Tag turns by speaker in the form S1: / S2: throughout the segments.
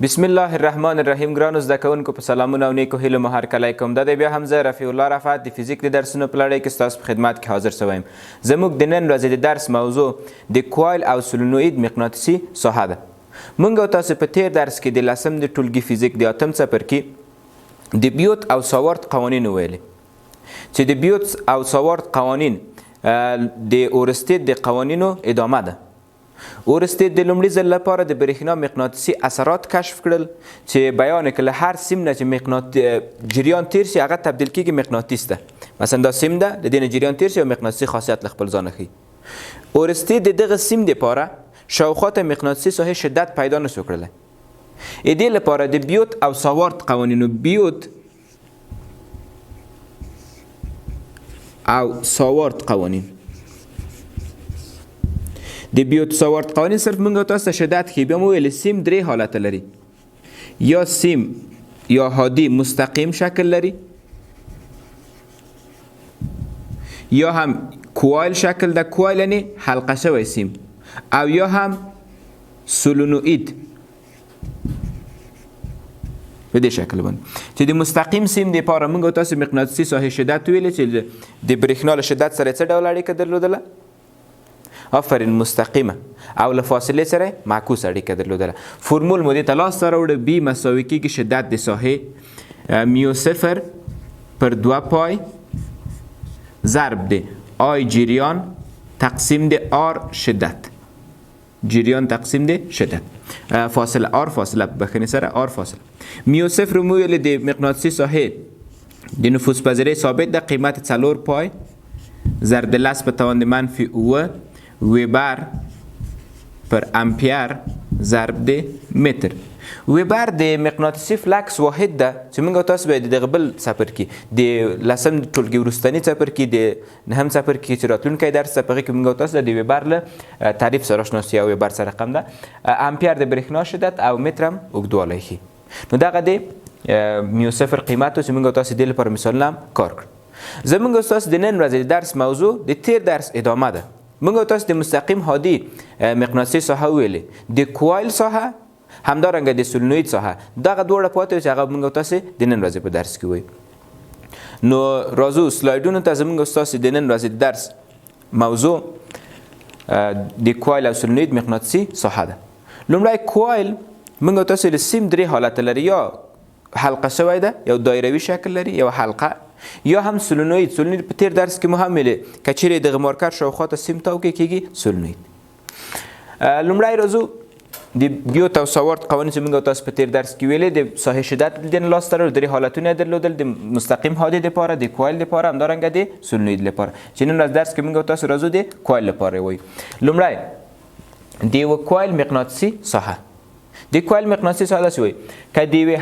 S1: بسم الله الرحمن الرحیم. ګرانو زده کوونکو په سلامونه او نیکو هیلو مو هرکلی کوم. دا دی بیا هم زه رفیع الله رفعت د فزیک د درسونو په لړۍ کې ستاسو په خدمت کې حاضر شوی یم. زموږ د نن ورځې د درس موضوع د کوایل او سولنوئید مقناطیسي ساحه ده. موږ او تاسو په تیر درس کې د لسم د ټولګي فزیک د اتم څپرکي د بیوت او ساوارت قوانین ویلې چې د بیوت او ساوارت قوانین د اورستید د قوانینو ادامه ده. اورستید د لومړي ځل لپاره د برېښنا مقناطیسي اثرات کشف کړل چې بیان یې کړل هر سیم نه چې جریان تیر شي هغه تبدیل کېږي مقناطیس ته. مثلا دا سیم ده د دې نه جریان تیر شي او مقناطیسي خاصیت له خپل ځانه ښیي. اورستید د دغه سیم دپاره شاوخوا ته مقناطیسي ساحې شدت پیدا نشو کړلی. د دې لپاره د بیوت او ساوارت قوانینو بیوت او ساوارت قوانین د بیوت ساوارت قوانین صرف موږ تاسو ته شدت ښیي. بیا مو ویل سیم درې حالته لري، یا سیم یا هادي مستقیم شکل لري، یا هم کوایل شکل ده، کوایل یعنی حلقه شوی سیم، او یا هم سولنوئید په دې شکل باندې چې د مستقیم سیم دپاره موږ تاسو مقناطیسي ساحې شدت ویلې چې د برېښنا له شدت سره څه ډول اړیکه درلودله؟ آفرین، مستقیمه. او له فاصلې سره معکوس اړیکه درلودله. فرمول مو دې ته لاسته راوړه بی مساوي کېږي شدت د ساحې میو صفر پر 2 پای ضرب د آی جریان تقسیم د آر شدت. جریان تقسیم د شدت فاصله آر فاصله بخنی سره آر فاصله. میو صفر مو ویل د مقناطیسي ساحې د نفوذ پذیری ثابت ده، قیمت 4 پای ضرب د لس په توان د منفي 9 ویبر پر امپیر ضرب د متر. ویبر د مقناطیسي فلکس واحد ده چې موږ تاسو به د دغه بل څپرکي د لسم ټولګي وروستني څپرکي د نهم څپرکي چې راتلونکی درس په هغې کې موږ تاسو د ویبر له تعریف سره اشنا سو. یا ویبر سره رقم ده، امپیر د برېښنا شدت او متر هم اوږدوالی ښیي. نو دغه د میو صفر قیمت چې موږ تاسو دې لپاره مثالونه هم کار کړو. زموږ تاسو د نن ورځې د درس موضوع د تیر درس ادامه ده. موږ تاسو د مستقیم هادي مقناطیسي ساحه ویلې، د کوایل ساحه همدارنګه د سولنوئید ساحه. دغه دواړه پاتې چې هغه موږ تاسو د نن ورځې په درس کې وایو. نو راځو سلایډونو ته. زموږ تاسو د نن ورځې د درس موضوع د کوایل او سولنوئید مقناطیسي ساحه ده. لومړی کوایل موږ تاسو له سیم درې حالته لري، یا حلقه شوی ده، یو دایروي شکل لري، یو حلقه، یا هم سولنوئید. سولنوئید په تیر درس کې مو هم ویلې که چیرې دغه مارکر شاوخوا ته سیم تاو کېږي سولنوئید. لومړی راځو د بیوت او ساوارت قوانین چې موږ تاسو په تیر درس کې ویلې د ساحې شدت د لاسته راوړل درې حالتونه یې درلودل، د مستقیم هادي دپاره، د کوایل دپاره، همدارنګه د سولنوئید لپاره. چې نن ورځ درس کې موږ تاسو راځو د کوایل لپاره وایو. لومړی د یوه کوایل مقناطیسي ساحه. د کوایل مقناطیسي ساحه داسې وایي که د یوې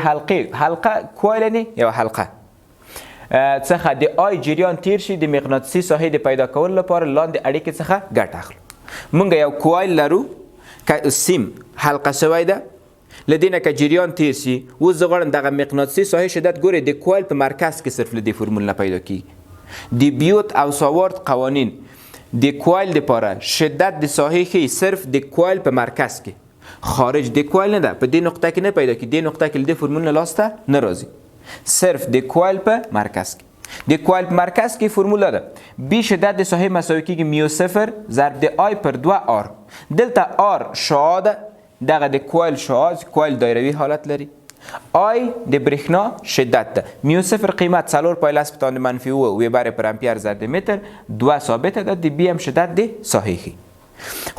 S1: حلقه کوایل یعنې یوه حلقه څخه د آی جریان تیر شي د مقناطیسي ساحې د پیدا کولو لپاره لاندې اړیکې څخه ګټه اخلو. موږ یو کوایل لرو که سیم حلقه شوی ده، له دې نه که جریان تیر شي. اوس زه غواړم دغه مقناطیسي ساحې شدت ګورئ د کوایل په مرکز کې صرف له دې فرمول نه پیدا کېږي. د بیوت او ساوارت قوانین د کوایل دپاره شدت د ساحې ښیي صرف د کوایل په مرکز کې، خارج د کوایل نه ده. په دې نقطه کې نه پیدا کېږي. دې نقطه کې له دې فرمول نه لاسته نه راځي، صرف د کوایل په مرکز کې. د کوایل په مرکز کې فرموله ده بی شدت د ساحې مساوي کېږي میو صفر ضرب د آی پر 2 آر. دلته آر شعاع ده، دغه د کوایل شعاع، کوایل دایروي حالت لري. آی د برېښنا شدت ده، میو صفر قیمت 4 پای لس په توان د منفي 9 ویبر پر امپیر ضرب د متر، 2 ثابته ده. د بی هم شدت د ساحې ښیي.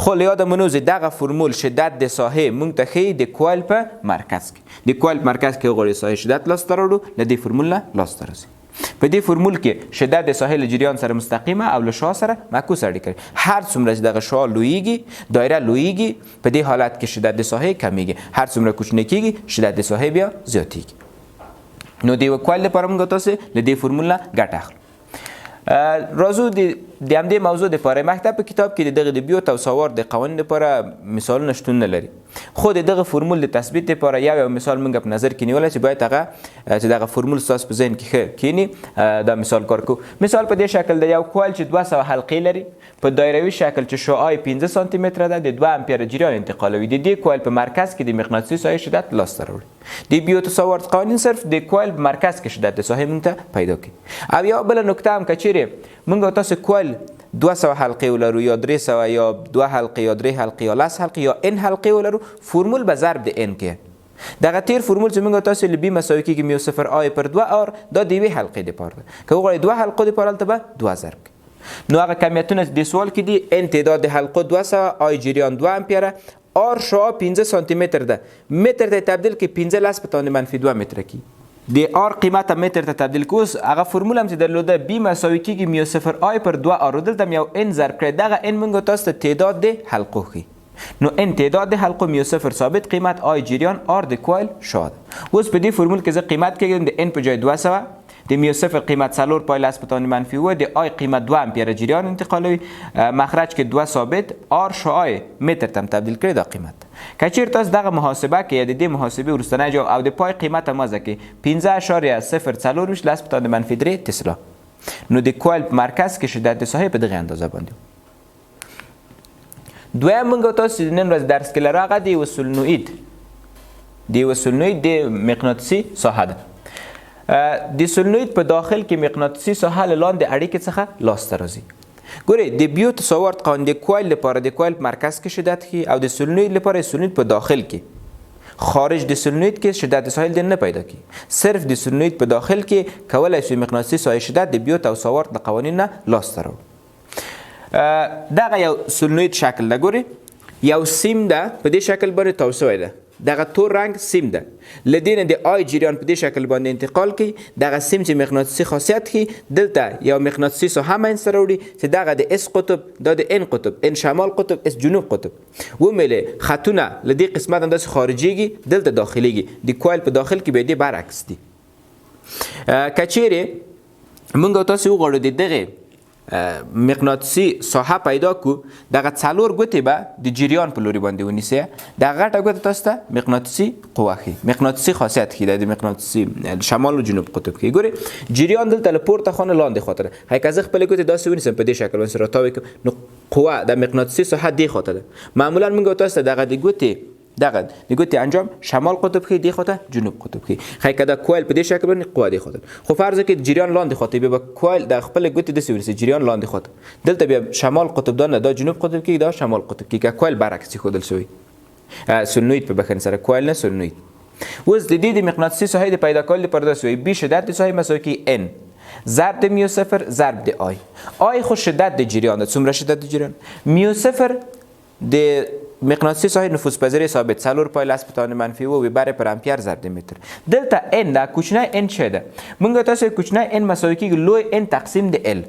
S1: خو له یاده منوزي دغه فرمول شدت د ساحې موږ ته ښیي د کوایل په مرکز کې. د کوایل په مرکز کې غواړي ساحې شدت لاسته راوړو، له دې فرمول نه لاسته راځي. په دې فرمول کې شدت د ساحې له جریان سره مستقیمه او له شعاع سره معکوس اړیکه لري. هر څومره چې دغه شعاع لویږي، دایره لویږي، په دې حالت کې شدت د ساحې کمیږي. هر څومره کوچنی کېږي شدت د ساحې بیا زیاتېږي. نو د یوه کوایل لپاره موږ تاسو له دې فرمول نه ګټه اخلو. راځو د همدې موضوع دپاره مکتب په کتاب کې د دغه د بیوت او سوار د قوانین دپاره مثالونه شتون نه لري، خو د دغه فرمول د تثبیت دپاره یو مثال موږ په نظر کې نیولی چې باید هغه چې دغه فرمول ستاسو په ذهن کې ښه کینی. دا مثال کار کوو. مثال په دې شکل د یو کوایل چې 200 حلقې لري په دایروي شکل چې شعاع 15 سانتی متره ده، د 2 امپیر جریان انتقالوي. د دې کوایل په مرکز کې د مقناطیسي ساحې شدت لاسته راوړي. د بیوت سوارت قوانین صرف د کوایل په مرکز کې شدت د ساحې موږ ته پیدا کړي. او یو بله نکته هم که چیرې موږ تاسو کوایل 200 حلقې ولرو یا 300 یا 2 حلقې یا 3 حلقې یا 10 حلقې یا n حلقې ولرو، فرمول به ضرب د n کې. دغه تیر فرمول چې موږ تاسو ل b مساوي کېږي میو 0 آی پر 2 آر، دا د یوې حلقې دپاره ده. که وغواړئ 2 حلقو دپاره هلته به 2 ضرب کړي. نو هغه کمیتونه د سوال کې دي n تعداد د حلقو 200، آی جریان 2 امپیره، آر شعاع 15 سانتی متر ده، متر ته تبدیل کې 15 په تاند منفي 2 متره کی. د آر قیمت متر ته تبدیل کوس هغه فرمول هم چې درلوده b مساوي کېږي میو 0 آی پر 2 آر، دلته یو n ضرب کړی. دغه n موږ تاسو ته تعداد د حلقو ښیي. نو n تعداد د حلقو، میو 0 ثابت قیمت، آی جریان، آر د کوایل شعاع ده. اوس په دې فرمول کې زه قیمت کېږم د n په جای 200، د میو 0 قیمت 4.10 په تاند منفي 2، د آی قیمت 2 امپیر جریان انتقالوي، مخرج کې 2 ثابت، آر شعاع متر ته تبدیل کړی دا قیمت. که چیرې تاسو دغه محاسبه کې یا د دې محاسبې وروستنی جواب او د پای قیمت هم وضع کړئ 15.040 10 په تاند منفي 3 تسلا، نو د کوایل په مرکز کې شدت د ساحې په دغه اندازه باندې. دویم موږ تاسو نن ورځ درس کې لرو هغه د یوه سولنوئید د مقناطیسي ساحه ده. د سولنوئید په داخل کې مقناطیسي ساحه له لاندې اړیکې څخه لاسته راځي. ګورئ د بیوت سوارت قوانین د کوایل لپاره د کوایل په مرکز کې شدت ښیي او د سولنوئید لپاره سولنوئید په داخل کې، خارج د سولنوئید کې شدت ساحل نه پیدا کی. صرف د سولنوئید په داخل کې کولای شي مقناطیسي ساحې شدت د بیوت او سوارت د قوانین نه لاسته راوړي. دغه یو سولنوئید شکل ده. ګورئ یو سیم ده په دې شکل باندې تاو شوی ده، دغه تور رنگ سیم ده، لدین د آی جریان په دې شکل باندې انتقال کوي. دغه سیم چې مقناطیسي خاصیت ښیي، دلته یو مقناطیسي ساحه منځته راوړي چې دغه د اس قطب، دا د ان قطب، ان شمال قطب، اس جنوب قطب. وملې خطونه له دې قسمت هم داسې خارجيږي، دلته داخليږي. د کوایل په داخل کې به دې برعکس دي. که چیرې موږ تاسو وغواړو د دغه مقناطیسي ساحه پیدا کو، دغه 4 ګوتې به د جریان په لوري باندې ونیسئ. دغه غټه ګوته تاسو ته مقناطیسي قوه ښیي، مقناطیسي خاصیت ښیي د مقناطیسي شمال او جنوب قطب کې. ګورئ جریان دلته له پورته خوا نه لاندې خواته ده. که زه خپلې ګوتې داسې ونیسم په دې شکل باندې راتاوې کړم، نو قوه د مقناطیسي ساحه دې خواته ده. معمولا موږ تاسو ته دغه د ګوتې انجام شمال قطب کې، دې خواته جنوب قطب کې. که دا کوایل په دې شکل باندې قوه دې خواته، خو فرض کړئ جریان لاندې خواته، بیا به کوایل د خپل ګوتې داسې ونیسئ جریان لاندې خواته، دلته بیا شمال قطب دا نه، دا جنوب قطب کې، دا شمال قطب کې. که کوایل برعکس ښودل شوی، سولنوئید په بخښنې سره، کوایل نه سولنوئید. اوس د دې د مقناطیسي ساحې د پیدا کولو لپاره داسې وایي b شدت د ساحې مساوي کېږي n ضرب د میو 0 ضرب د آی. آی خو شدت د جریان ده. څومره شدت د جریان؟ میو 0 د مقناطیسي ساحې نفوذ پذیری ثابت 4.10 په تاند منفي 2 ویبر پر امپیر ضرب د متر. دلته n دا کوچنی n څه ده؟ موږ تاسو کوچنی n مساوي کېږي لوی n تقسیم د l.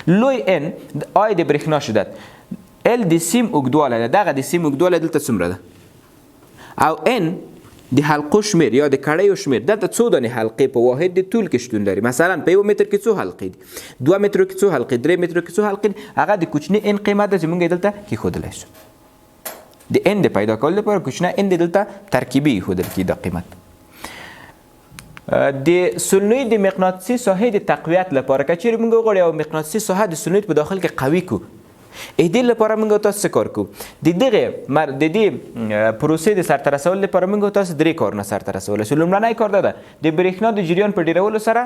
S1: لوی n د آی د برېښنا شدت، l د سیم اوږدوالی ده. دغه د سیم اوږدوالی دلته څومره ده؟ او n د حلقو شمیر یا د کړیو شمیر. دلته څو دانې حلقې په واحد د طول کې شتون لري. مثلا په 1 متر کې څو حلقې دي؟ 2 مترو کې څو حلقې، 3 مترو کې څو حلقې دي؟ هغه د کوچني n قیمت ده چې موږ دلته کېښودلی شو. د n د پیدا کولو لپاره کوچنی n د دلته ترکیبي ایښودل کېږي دا قیمت. د سولنوئید د مقناطیسي ساحې د تقویت لپاره که چیرې موږ وغواړو یو مقناطیسي ساحه د سولنوئید په داخل کې قوي کړو، دې لپاره موږ تاسو څه کار کوو؟ د دې پروسې د سرته رسولو لپاره موږ تاسو 3 کارونه سرته رسولی شو. لومړنی کار دا ده د برېښنا د جریان په ډیرولو سره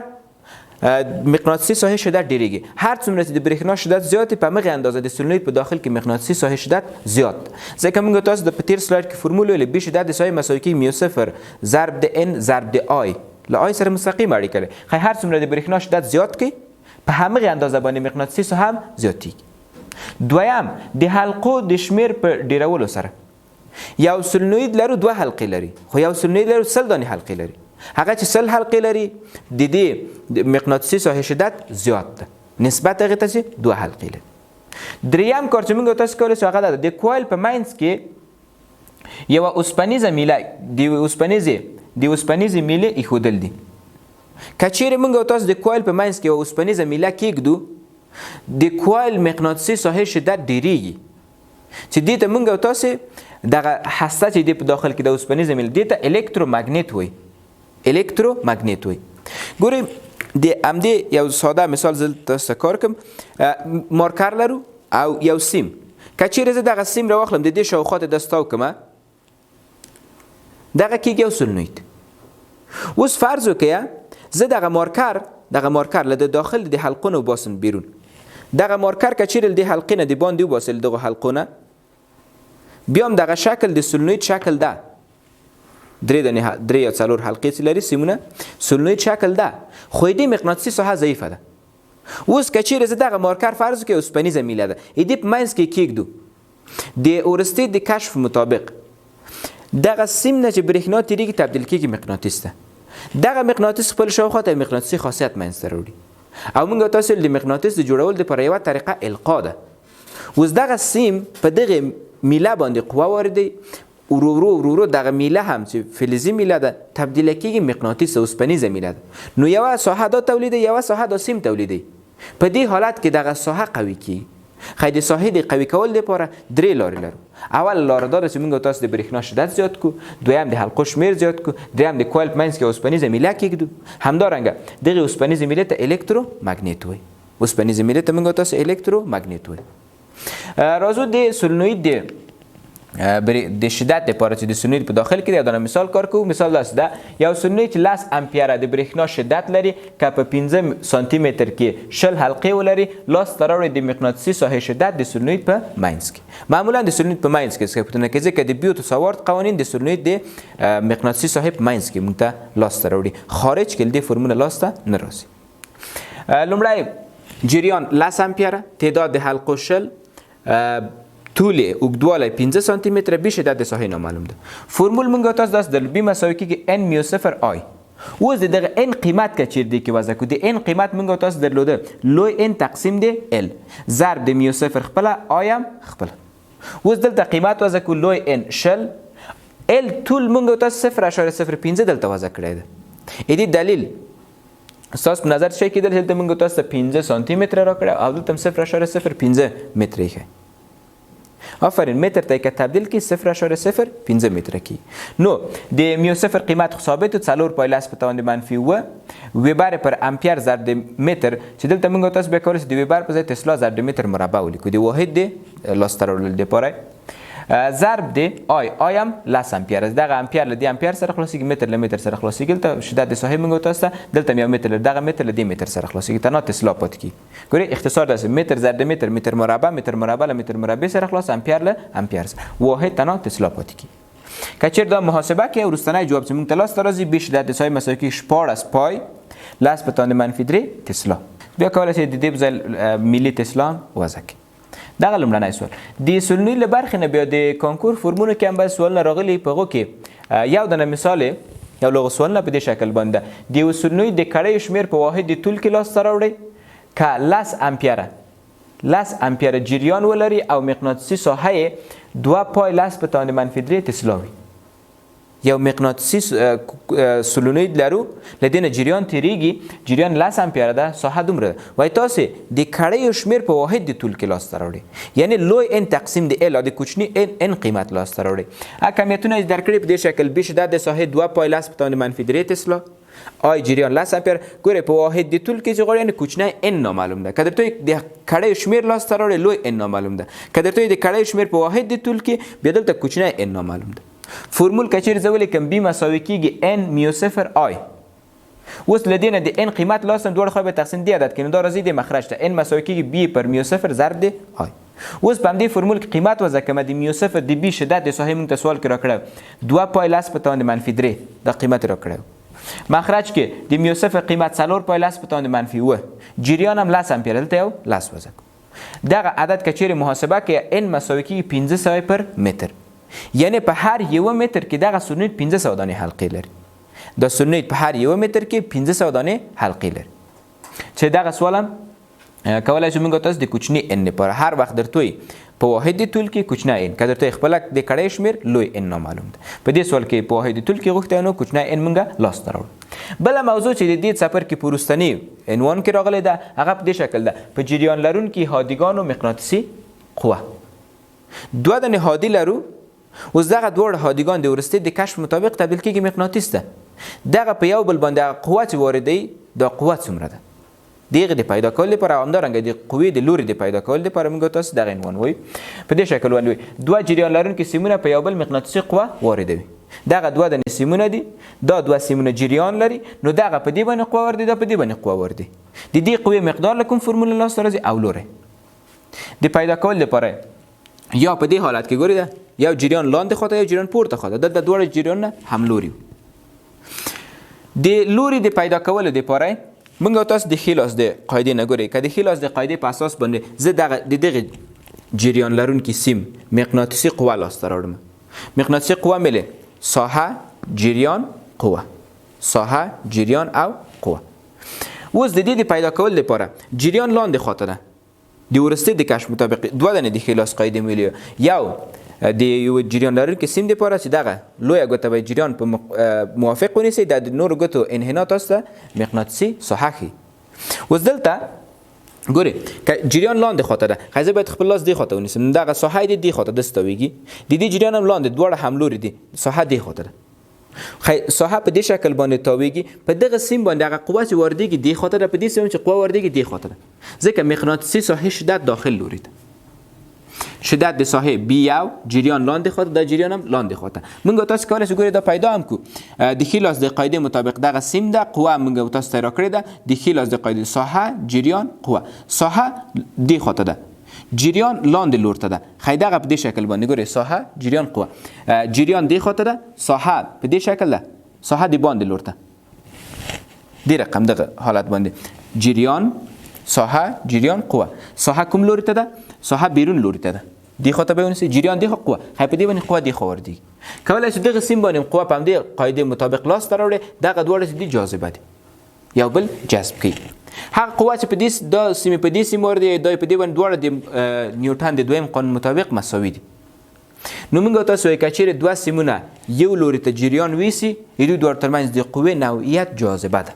S1: مقناطیسي ساحې شدت ډیریږي. هر څومره چې د برېښنا شدت زیات په همغې اندازه د سولنوئید په داخل کې مقناطیسي ساحې شدت زیات. ځکه موږ تاسو د په تیر سلاید کې فرمول ویلې b شدت د ساحې مساوي کېږي میو 0 ضرب د n ضرب د آی. له آی سره مستقیم اړیکه لري. هر څومره د برېښنا شدت زیات کړي په همغې اندازه باندې مقناطیسي ساحه هم زیاتېږي. دویم د حلقو د شمیر په ډیرولو سره. یو سولنوئید لرو 2 حلقې لري، خو یو سولنوئید لرو 100 دانې حلقې لري. هغه چې 100 حلقې لري د دې مقناطیسي ساحې شدت زیات ده نسبت هغې ته چې 2 حلقې لري. دریم کار چې موږ تاسو کولی شو هغه دا ده د کوایل په منځ کې یوه اوسپنیزه میله د اوسپنیزې میلې ایښودل دي. که چیرې موږ تاسو د کوایل په منځ کې یوه اوسپنیزه میله کېږدو، د کوایل مقناطیسي ساحې شدت ډیریږي چې دې ته موږ او تاسې دغه هسته چې د په داخل کې د اوسپنیزه میله دې ته الکترومګنیټ وایي. الکترومګنیټ وایي. ګورئ د همدې یو ساده مثال زه تاسو ته کار کوم. مارکر لرو او یو سیم. که چیرې زه دغه سیم راواخلم د دې شاوخوا ته داسې تاو کړمه دغه کېږي یو سولنوید. اوس فرض وکړه زه دغه مارکر له د داخل د حلقو نه وباسم بیرون. دغه مارکر که چیرې د حلقې نه د باندې وباسل دغه حلقو نه بیا هم دغه شکل د سولنوید شکل ده. درې یا څلور حلقې چې لري سیمونه سولنوید شکل ده خو دې مقناطیسي ساحه ضعیفه ده. اوس که چیرې زه دغه مارکر فرض وکړم اوسپنیزه میله ده دې په منځ کې کېږدو د اورستید د کشف مطابق دغه سیم نه چې برېښنا تېرېږي تبدیل کېږي مقناطیس ته. دغه مقناطیس خپل شاوخوا ته مقناطیسي خاصیت منځته راوړي او موږ تاسو د مقناطیس د جوړولو لپاره یوه طریقه القا ده. اوس دغه سیم په دغه میله باندې قوه واردوي ورو دغه میله هم چې فلزي میله ده تبدیل کېږي مقناطیس اوسپنیزه میله ده. نو یوه ساحه دا تولیدوي یوه ساحه دا سیم تولیدوي. په دې حالت کې دغه ساحه قوي کېږي. خو د ساحې د قوي کولو لپاره درې لارې لرو. اول لاره دا ده چې موږ تاسو د برېښنا شدت زیات کړو، دویم د حلقو شمېر زیات کړو، دریم د کوایل په منځ کې اوسپنیزه میله کېږدو. همدارنګه دغې اوسپنیزې میلې ته الکترومګنیټ وایي. اوسپنیزې میلې ته موږ تاسو الکترومګنیټ وایي. راځو د سولنوید د شدت لپاره چې د سولنوید په داخل کې دی یو دانه مثال کار کوو. مثال داسې ده یو سولنوید چې 10 امپیره د برېښنا شدت لري که په 15 سانتي متر کې 20 حلقې ولري لاسته راوړي د مقناطیسي ساحې شدت د سولنوید په منځ کې. معمولا د سولنوید په منځ کې صفتونه کې ځکه د بیوتو سوارت قوانین د سولنوید د مقناطیسي ساحې په منځ کې موږ ته لاسته راوړي. خارج کې د فرمول لاسته نه راځي. لومړی جریان 10 امپیره، تعداد د حلقو 20، طول اوږدوالی 15 سانتي متره، بی شدت د ساحې نامعلوم ده. فرمول موږ تاسو داسې درلو بی مساوي کېږي n میو صفر آی. اوس د دغه n قیمت که چیرې دی کې وضع کړو د n قیمت موږ تاسو درلوده لوی n تقسیم دی l ضرب د میو صفر خپله آی هم خپله. اوس دلته قیمت وضع کړو لوی n 20 l طول موږ تاسو 0.05 دلته وضع کړی ده. دې دلیل ستاسو په نظر شی کېدل دلته موږ تاسو ته 15 سانتي متره راکړی او دلته هم 0.05 متره ایښی. آفرین متر ته که تبدیل کی 0.05 متر کی. نو د میو صفر قیمت ثابت 4.10 په توان د منفي و ویبر پر امپیر ضرب د متر چې دلته موږ تاسو به کارس د ویبر په ځای تسلا ضرب د متر مربع ولیکو. د واحد د لاسترول د پاره ضرب د آی هم 10 امپیر از دغه امپیر له د امپیر سره خلاصيږي متر له متر سره خلاصيږي. ته شدت د ساحې موږ تاسو دلته یو متر دغه متر له د متر سره خلاصيږي تنها تسلا پات کی. ګوري اختصار ده متر ضرب د متر متر مربع له متر مربع سره خلاص امپیر له امپیر سره واحد تنها تسلا پات کی. کچیر دا محاسبه کې ورستنی جواب چې موږ تلاس درازي به شدت د ساحې مساوي کې 14 پای لاس په توان منفي 3 تسلا. بیا کولای شئ د دې ځای ملي تسلا وضع کړئ. دغه لومړنی سوال د سولنوید له برخې نه بیا د کانکور فورمونو کې هم باید سوالونه راغلي. په هغو کې یو دانه مثال یو لغو سوالونه په دې شکل باندې د یو سولنوید د کړیو شمېر په واحد د طول کې لاسته راوړئ که 10 امپیره جریان ولري او مقناطیسي ساحه یې 2.10 په توان منفي 3 تسلا وي. یو مقناطیسي سولنوید لرو لدینه جریان تیریږي جریان 10 امپیره ده ساحه دومره ده وای تاسو د کړیو شمېر په واحد د طول کې لاسته راوړئ یعنی لوی n تقسیم د l د کوچنی n قیمت لاسته راوړئ. کمیتونه درکړي په دې شکل به شدت د ساحې 2.10 په توان منفي 3 تسلا آی جریان 10 امپیر ګوره په واحد د طول کې چې غواړئ یعنی کوچنی n نامعلوم ده. که درته د کړیو شمېر لاسته راوړئ لوی n نامعلوم ده. که درته د کړیو شمېر په واحد د طول کې بیا دلته کوچنی n نامعلوم ده. فرمول کچیر زه ولیکم بی مساوي کېږي n میو صفر آی. اوس له دې نه د n قیمت لاسم دواړه خوا به تقسیم دی عدد کړي نو دا راځي د مخرج ته n مساوي کېږي بی پر میو صفر ضرب د آی. اوس په همدې فرمول کې قیمت وضع کوم د میو صفر د بی شدت د ساحې موږ ته سوال کې راکړی 2.10 په توان منفي 3 دا قیمت راکړی. مخرج کې د میو صفر قیمت 4.10 په توان منفي و جریان هم 10 امپیر دلته یو 10 وضع کوو. دغه عدد کچیر محاسبه کې n مساوي کېږي 500 پر متر یعنی په هر یو متر کې دغه سولنوید 500 دانې حلقې لري. دا سولنوید په هر یو متر کې 500 دانې حلقې لري. چې دغه سوال هم کولای شو موږ تاسو د کوچنی n لپاره هر وخت درته په واحد طول کې کوچنی ان کله ته خپل د کړې شمیر لوی ان نامعلوم ده. په دې سوال کې په واحد طول کې غوښتنه نو کوچنی ان منګه لاس تراوړ. بل موضوع چې د دې څپر کې پروستنی عنوان کې راغلی ده هغه په دې شکل ده. په جریان لرونکي هادیګانو مقناطیسي قوه دوه دنه هادي لرو. اوس دغه دوه هادیګان د ورستي د کشف مطابق تبدیل کېږي مقناطیس ده. دغه په یو بل باندې قوت واردی دا قوت څومره ده دغه د پیدا کول لپاره همدارنګه د قوې د لوري د پیدا کول لپاره موږ تاسو دغه عنوان وایو. په دې شکل ونوي دوه جریان لرونکي سیمونه په یو بل مقناطیسي قوه واردوي. دغه دوه د سیمونه دي دا دوه سیمونه جریان لري نو دغه په دې باندې قوه واردي دا په دې باندې قوه واردي. د دې قوې مقدار لکم فرموله لاس راځي او لوري د پیدا کول لپاره یا په دې حالت کې ګورئ یو جریان لاندې خواته یو جریان پورته خواته د دوه جریان هم لوري. د لوري د پیدا کول لپاره موږ تاسو د خلاص د قاعده نه ګورئ کله خلاص د قاعده په اساس باندې زه دغه جریان لرونکي سیم مقناطیسي قوه لاس راوړم. مقناطیسي قوه مله ساحه جریان قوه ساحه جریان او قوه. اوس د دې پیدا کول لپاره جریان لاندې خواته ده د ورسته د کشف مطابق دوه دنه د خلاص قاعده ملي یو د یو جریان لرونکي سیم لپاره چې دغه لوی غوته به جریان په موافق ونیسي د نور غوتو انحناء تاسو مقناطیسي ساحه خي. اوس دلته ګوري ک جریان لاندې خواته ده خزه باید خپل لاس دی خواته ونیسم دغه ساحه دی خواته دستويږي د دې جریان هم لاندې دوړه حملوري دي ساحه دی خواته ده ساحه په دې شکل باندې تاویږي په دغه سیم باندې هغه قوت واردېږي دی خواته ده په دې سیم چې قوه واردېږي دی خواته ده ځکه مقناطیسي ساحه شدت داخل لوري ده شدت د ساحه بی یو جریان لاندې خواته د جریان هم لاندې خواته موږ تاسو کولای شو ګورئ دا پیدا هم کو د خلاص د قاعده مطابق دغه سیم ده قوه موږ تاسو ته راکړې ده د خلاص د قاعده ساحه جریان قوه ساحه دی خواته ده جریان لاندې لورته ده خای دغه په دې شکل باندې ګورئ ساحه جریان قوه جریان دی خواته ده ساحه په دې شکل ده ساحه دی باندې لورته دی رقم دغه حالت باندې جریان ساحه جریان قوه ساحه کوم لوري ته ده ساحه بیرون لوري ته ده دی خواته به ونیسئ جریان دی قوه خای په دې باندې قوه دی خو وردی کولای شي دغه سیم باندې قوه په دې قاعده مطابق لاس ته راوړي دغه دوه دي جاذبه دي یو بل جذب کوي هغه قوه چې په دې د سیم په دې سیم وردی د په دې باندې دوه د نیوټن د دویم قانون مطابق مساوي دي. نو موږ تاسو یې کچېره دوه سیمونه یو لوري ته جریان ویسي یوه دوه ترمنځ د قوې نوعیت جاذبه ده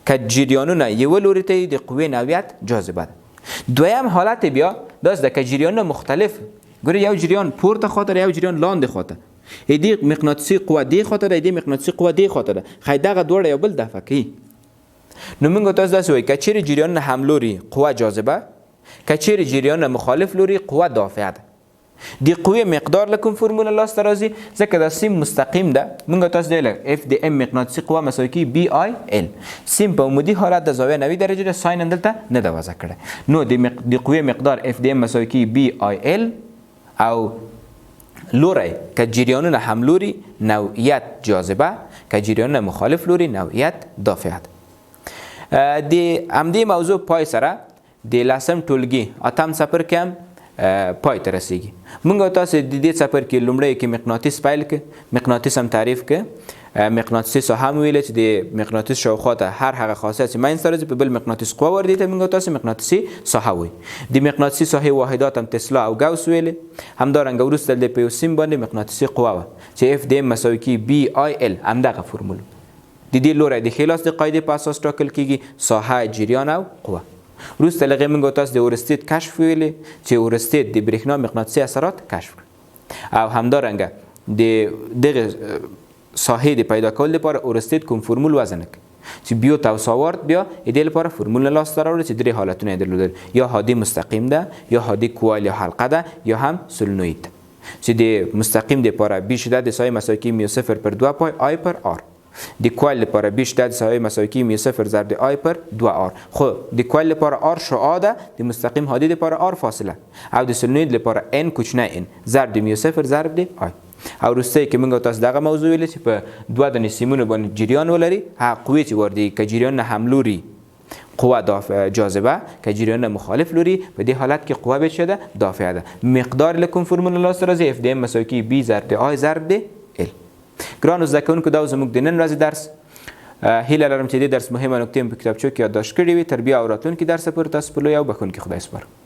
S1: که جریانونه یو لوري ته د قوې نوعیت جاذبه ده. دویم حالت بیا داست که جریان مختلف ګورئ یو جریان پورته خاطر یو جریان لاندې خاطر دې مقناطیسي قوه دې خاطر دې مقناطیسي قوه دې خاطر خای دغه دوړه یو بل دفع کوي. نو موږ تاسو داسې وایي که چیرې جریان هم لوري قوه جاذبه که چیرې جریان مخالف لوري قوه دافعه ده. دی قوه مقدار لکم فرموله لاس راځي ځکه دا سیم مستقیم ده موږ تاسو دی اف دی ام مقناطیسي قوه مساوي کی بی آی ال سیم په عمودي حالت د زاویه 90 درجه ده ساين دلته نه ده وضع کړه نو دی قوه مقدار اف دی ام مساوي کی بی آی ال او لوري که جریانونه هم لوري نوعیت جاذبه که جریانونه مخالف لوري نوعیت دافعه دی همدې موضوع پای سره د لسم ټولګي اتم سفر کم پای ته رسیږي. موږ تاسو د دې سفر کې لومړی کې مقناطیس پیل ک مقناطیس هم تعریف ک مقناطیسي ساحه ویل چې د مقناطیس شاوخوا ته هر هغه خاصیت چې ماین سره په بل مقناطیس قوه ور دي ته موږ تاسو مقناطیسي ساحه وي. د مقناطیسي ساحه واحدات هم تسلا او ګاوس ویل همدارنګه وروسته د پیوسیم باندې مقناطیسي قوه چې اف دی مساوي کی بی آی ال همدغه فرمول د دې لوري د خلاص د قاعده په اساس ټاکل کیږي ساحه جریان او قوه. وروسته لغه موږ تاسو د اورستید کشف ویلې چې اورستید د برېښنا مقناطیسي اثرات کشف او همدارنګه د دغه ساحه د پیدا کول لپاره اورستید کوم فرمول وزن چې بیو توساورت بیا د لپاره فرمول لاس راوړل چې درې حالتونه درلودل یا هادي مستقیم ده یا هادي کوایل یا حلقه ده یا هم سولنوید چې د مستقیم لپاره بی شدت د سایه مساوي کی میو 0 پر 2 پای آی پر آر د کوایل لپاره بی شدت سایه مساوي کی میو 0 ضرب د آی پر 2 آر خو د کوایل لپاره آر شعاع ده د مستقیم هادي لپاره آر فاصله او د سولنوید لپاره ان کوچنی ان ضرب د میو 0 ضرب د آی او وروسته کې موږ تاسو دغه موضوع ویل چې په دوه د سیمونو باندې جریان ولري هغه قوې چې وردی که جریان هم لوري قوه جاذبه که جریان مخالف لوري په دې حالت کې قوه به شده دافعه ده. مقدار لکم فرمول لاس راځي اف دی ام مساوي کی بی ضرب د آی ضرب د ال. ګرانو زده کوونکو دا زموږ د نن ورځې درس هیله لرم چې دې درس مهمه نکته په کتابچو کې یادداشت کړې وي. تر بیا او راتلونکي درس پورې تاسو په لوی او بخښونکي خدای سپارم.